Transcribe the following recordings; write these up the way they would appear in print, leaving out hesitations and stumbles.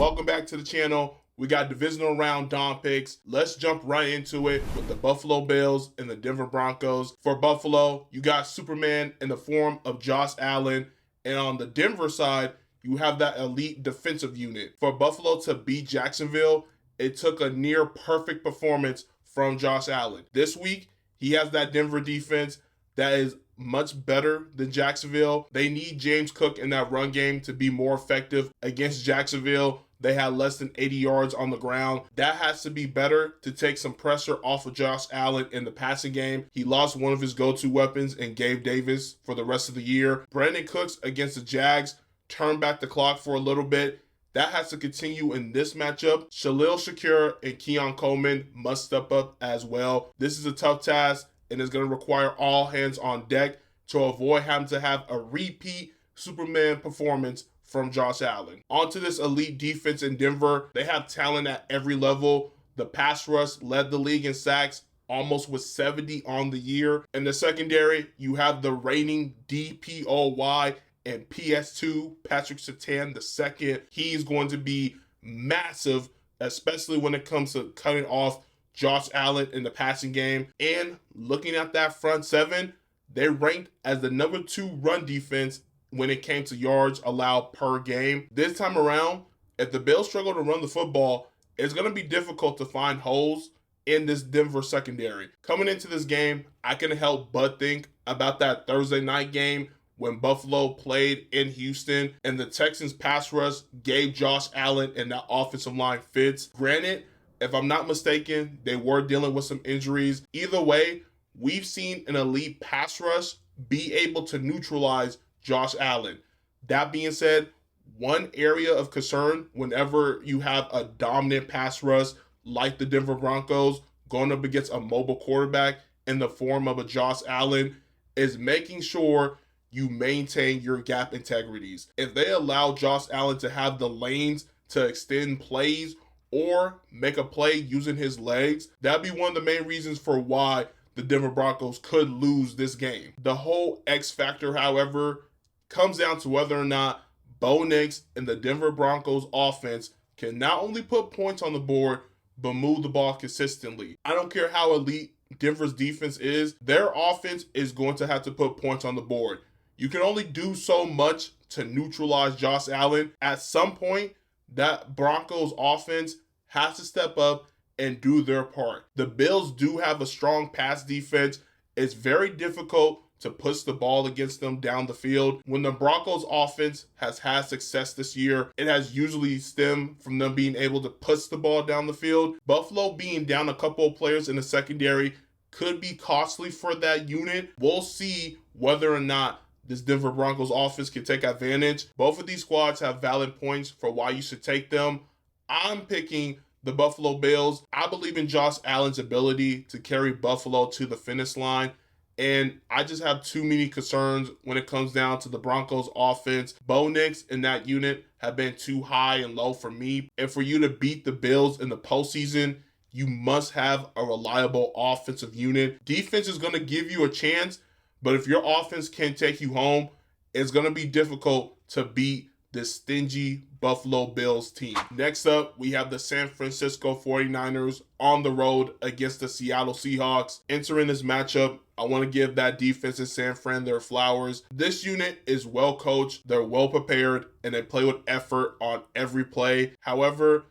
Welcome back to the channel. We got divisional round Dom picks. Let's jump right into it with the Buffalo Bills and the Denver Broncos. For Buffalo, you got Superman in the form of Josh Allen. And on the Denver side, you have that elite defensive unit. For Buffalo to beat Jacksonville, it took a near perfect performance from Josh Allen. This week, he has that Denver defense that is much better than Jacksonville. They need James Cook in that run game to be more effective against Jacksonville. They had less than 80 yards on the ground. That has to be better to take some pressure off of Josh Allen in the passing game. He lost one of his go-to weapons in Gabe Davis for the rest of the year. Brandon Cooks against the Jags turned back the clock for a little bit. That has to continue in this matchup. Khalil Shakir and Keon Coleman must step up as well. This is a tough task, and it's going to require all hands on deck to avoid having to have a repeat Superman performance from Josh Allen. Onto this elite defense in Denver. They have talent at every level. The pass rush led the league in sacks, almost with 70 on the year. In the secondary, you have the reigning DPOY and PS2, Patrick Surtain II. He's going to be massive, especially when it comes to cutting off Josh Allen in the passing game. And looking at that front seven, they ranked as the number 2 run defense when it came to yards allowed per game. This time around, if the Bills struggle to run the football, it's going to be difficult to find holes in this Denver secondary. Coming into this game, I can help but think about that Thursday night game when Buffalo played in Houston and the Texans pass rush gave Josh Allen and that offensive line fits. Granted, if I'm not mistaken, they were dealing with some injuries. Either way, we've seen an elite pass rush be able to neutralize Josh Allen. That being said, one area of concern whenever you have a dominant pass rush like the Denver Broncos going up against a mobile quarterback in the form of a Josh Allen is making sure you maintain your gap integrities. If they allow Josh Allen to have the lanes to extend plays or make a play using his legs, that'd be one of the main reasons for why the Denver Broncos could lose this game. The whole X factor, however, comes down to whether or not Bo Nix and the Denver Broncos offense can not only put points on the board, but move the ball consistently. I don't care how elite Denver's defense is, their offense is going to have to put points on the board. You can only do so much to neutralize Josh Allen. At some point, that Broncos offense has to step up and do their part. The Bills do have a strong pass defense. It's very difficult to push the ball against them down the field. When the Broncos offense has had success this year, it has usually stemmed from them being able to push the ball down the field. Buffalo being down a couple of players in the secondary could be costly for that unit. We'll see whether or not this Denver Broncos offense can take advantage. Both of these squads have valid points for why you should take them. I'm picking the Buffalo Bills. I believe in Josh Allen's ability to carry Buffalo to the finish line. And I just have too many concerns when it comes down to the Broncos offense. Bo Nix and that unit have been too high and low for me. And for you to beat the Bills in the postseason, you must have a reliable offensive unit. Defense is going to give you a chance, but if your offense can't take you home, it's going to be difficult to beat this stingy Buffalo Bills team. Next up, we have the San Francisco 49ers on the road against the Seattle Seahawks. Entering this matchup, I want to give that defense in San Fran their flowers. This unit is well coached, they're well prepared, and they play with effort on every play. However,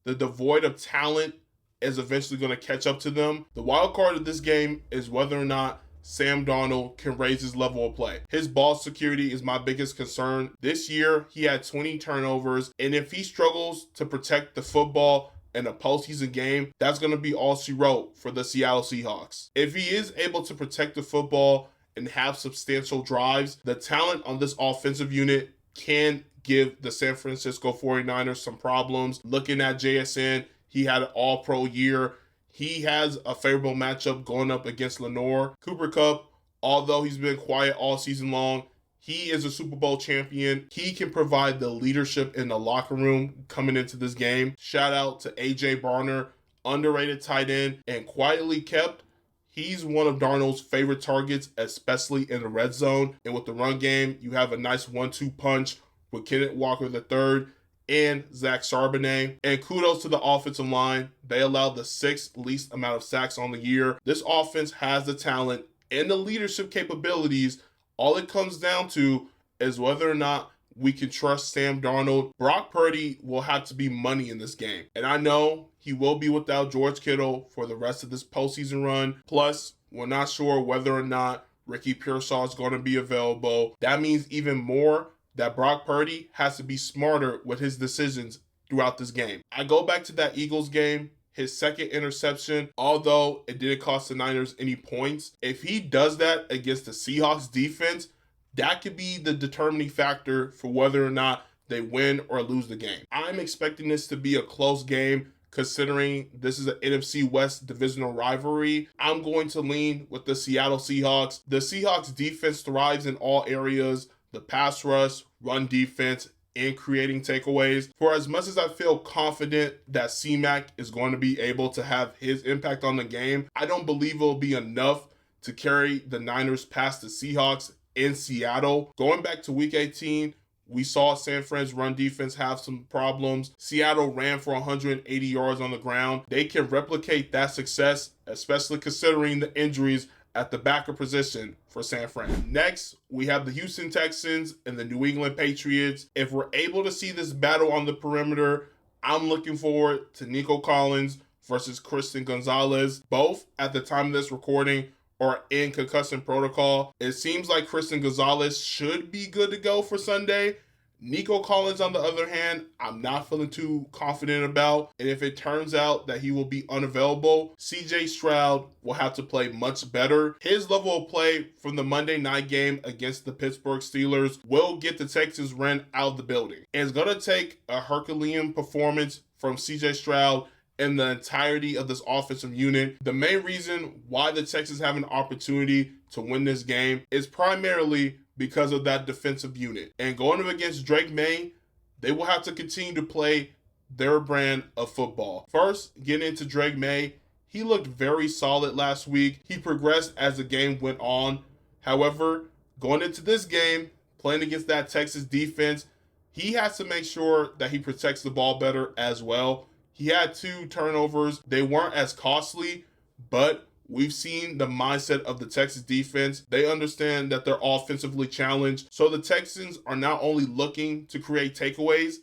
the devoid of talent is eventually going to catch up to them. The wild card of this game is whether or not Sam Darnold can raise his level of play. His ball security is my biggest concern. This year, he had 20 turnovers, and if he struggles to protect the football in a postseason game, that's going to be all she wrote for the Seattle Seahawks. If he is able to protect the football and have substantial drives, the talent on this offensive unit can give the San Francisco 49ers some problems. Looking at JSN, he had an all-pro year. He has a favorable matchup going up against Lenore. Cooper Kupp, although he's been quiet all season long, he is a Super Bowl champion. He can provide the leadership in the locker room coming into this game. Shout out to A.J. Barner, underrated tight end and quietly kept. He's one of Darnold's favorite targets, especially in the red zone. And with the run game, you have a nice 1-2 punch with Kenneth Walker III and Zach Charbonnet. And kudos to the offensive line. They allowed the sixth least amount of sacks on the year. This offense has the talent and the leadership capabilities. All it comes down to is whether or not we can trust Sam Darnold. Brock Purdy will have to be money in this game. And I know he will be without George Kittle for the rest of this postseason run. Plus, we're not sure whether or not Ricky Pearsall is going to be available. That means even more that Brock Purdy has to be smarter with his decisions throughout this game. I go back to that Eagles game. His second interception, although it didn't cost the Niners any points, if he does that against the Seahawks defense, that could be the determining factor for whether or not they win or lose the game. I'm expecting this to be a close game considering this is an NFC West divisional rivalry. I'm going to lean with the Seattle Seahawks. The Seahawks defense thrives in all areas: the pass rush, run defense, and creating takeaways. For as much as I feel confident that C-Mac is going to be able to have his impact on the game, I don't believe it'll be enough to carry the Niners past the Seahawks in Seattle. Going back to week 18, we saw San Fran's run defense have some problems. Seattle ran for 180 yards on the ground. They can replicate that success, especially considering the injuries at the backer position for San Fran. Next, we have the Houston Texans and the New England Patriots. If we're able to see this battle on the perimeter, I'm looking forward to Nico Collins versus Christian Gonzalez. Both, at the time of this recording, are in concussion protocol. It seems like Christian Gonzalez should be good to go for Sunday. Nico Collins, on the other hand, I'm not feeling too confident about. And if it turns out that he will be unavailable, CJ Stroud will have to play much better. His level of play from the Monday night game against the Pittsburgh Steelers will get the Texans run out of the building. And it's going to take a Herculean performance from CJ Stroud and the entirety of this offensive unit. The main reason why the Texans have an opportunity to win this game is primarily because of that defensive unit. And going up against Drake May, they will have to continue to play their brand of football. First, getting into Drake May, he looked very solid last week. He progressed as the game went on. However, going into this game, playing against that Texas defense, he has to make sure that he protects the ball better as well. He had 2 turnovers. They weren't as costly, but we've seen the mindset of the Texas defense. They understand that they're offensively challenged. So the Texans are not only looking to create takeaways,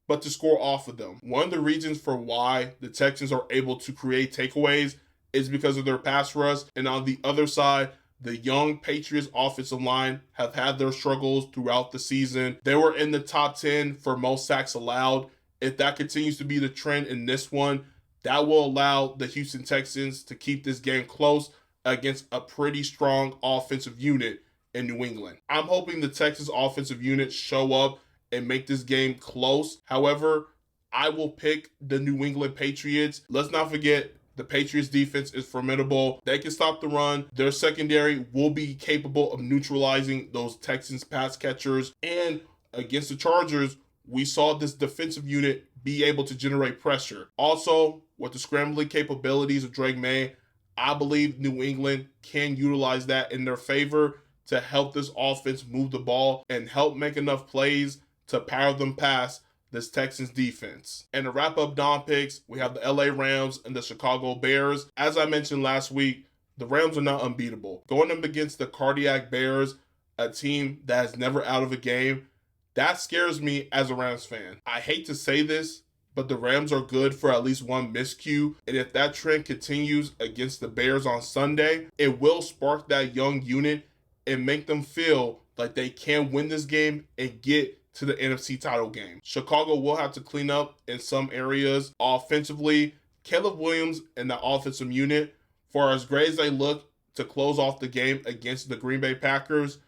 but to score off of them. One of the reasons for why the Texans are able to create takeaways is because of their pass rush. And on the other side, the young Patriots offensive line have had their struggles throughout the season. They were in the top 10 for most sacks allowed. If that continues to be the trend in this one, that will allow the Houston Texans to keep this game close against a pretty strong offensive unit in New England. I'm hoping the Texans offensive unit show up and make this game close. However, I will pick the New England Patriots. Let's not forget, the Patriots defense is formidable. They can stop the run. Their secondary will be capable of neutralizing those Texans pass catchers. And against the Chargers, we saw this defensive unit be able to generate pressure. Also, with the scrambling capabilities of Drake May, I believe New England can utilize that in their favor to help this offense move the ball and help make enough plays to power them past this Texans defense. And to wrap up Dom picks, we have the LA Rams and the Chicago Bears. As I mentioned last week, the Rams are not unbeatable. Going up against the Cardiac Bears, a team that is never out of a game, that scares me as a Rams fan. I hate to say this, but the Rams are good for at least one miscue. And if that trend continues against the Bears on Sunday, it will spark that young unit and make them feel like they can win this game and get to the NFC title game. Chicago will have to clean up in some areas offensively. Caleb Williams and the offensive unit, for as great as they look to close off the game against the Green Bay Packers,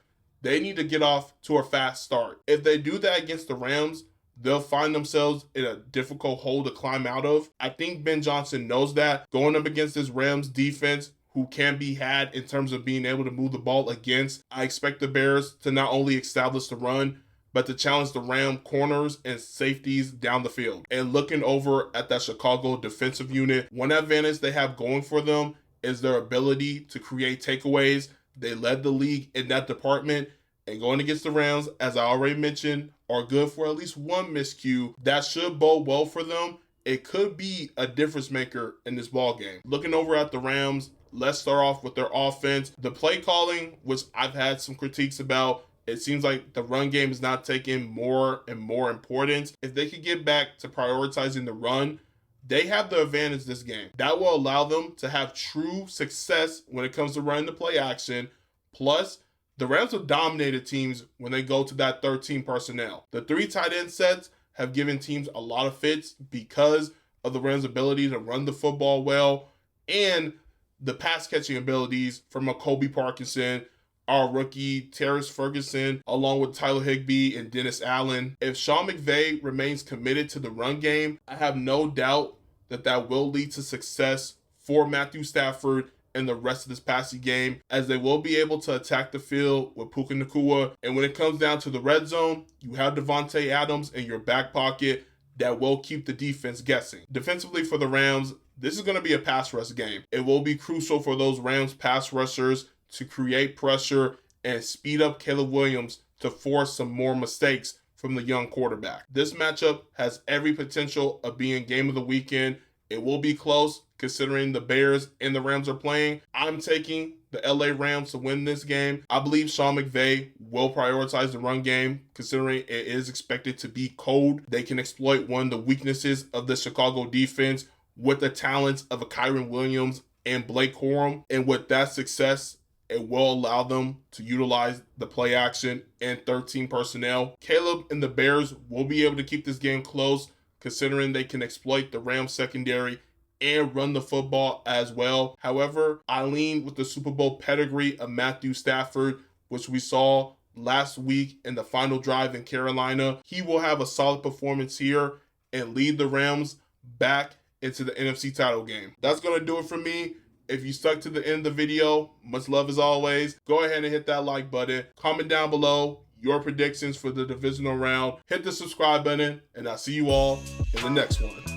they need to get off to a fast start. If they do that against the Rams, they'll find themselves in a difficult hole to climb out of. I think Ben Johnson knows that. Going up against this Rams defense, who can be had in terms of being able to move the ball against, I expect the Bears to not only establish the run, but to challenge the Ram corners and safeties down the field. And looking over at that Chicago defensive unit, one advantage they have going for them is their ability to create takeaways. They led the league in that department. And going against the Rams, as I already mentioned, are good for at least one miscue. That should bode well for them. It could be a difference maker in this ball game. Looking over at the Rams, let's start off with their offense. The play calling, which I've had some critiques about, it seems like the run game is not taking more and more importance. If they could get back to prioritizing the run, they have the advantage this game. That will allow them to have true success when it comes to running the play action. Plus, the Rams have dominated teams when they go to that 13 personnel. The 3 tight end sets have given teams a lot of fits because of the Rams' ability to run the football well and the pass catching abilities from a Kobe Parkinson, our rookie Terrence Ferguson, along with Tyler Higbee and Dennis Allen. If Sean McVay remains committed to the run game, I have no doubt that will lead to success for Matthew Stafford and the rest of this passing game, as they will be able to attack the field with Puka Nacua. And when it comes down to the red zone, you have Devontae Adams in your back pocket that will keep the defense guessing. Defensively for the Rams, this is going to be a pass rush game. It will be crucial for those Rams pass rushers to create pressure and speed up Caleb Williams to force some more mistakes from the young quarterback. This matchup has every potential of being game of the weekend. It will be close considering the Bears and the Rams are playing. I'm taking the LA Rams to win this game. I believe Sean McVay will prioritize the run game considering it is expected to be cold. They can exploit one of the weaknesses of the Chicago defense with the talents of a Kyren Williams and Blake Corum. And with that success, it will allow them to utilize the play action and 13 personnel. Caleb and the Bears will be able to keep this game close considering they can exploit the Rams secondary and run the football as well. However, I lean with the Super Bowl pedigree of Matthew Stafford, which we saw last week in the final drive in Carolina. He will have a solid performance here and lead the Rams back into the NFC title game. That's going to do it for me. If you stuck to the end of the video, much love as always. Go ahead and hit that like button. Comment down below your predictions for the divisional round. Hit the subscribe button, and I'll see you all in the next one.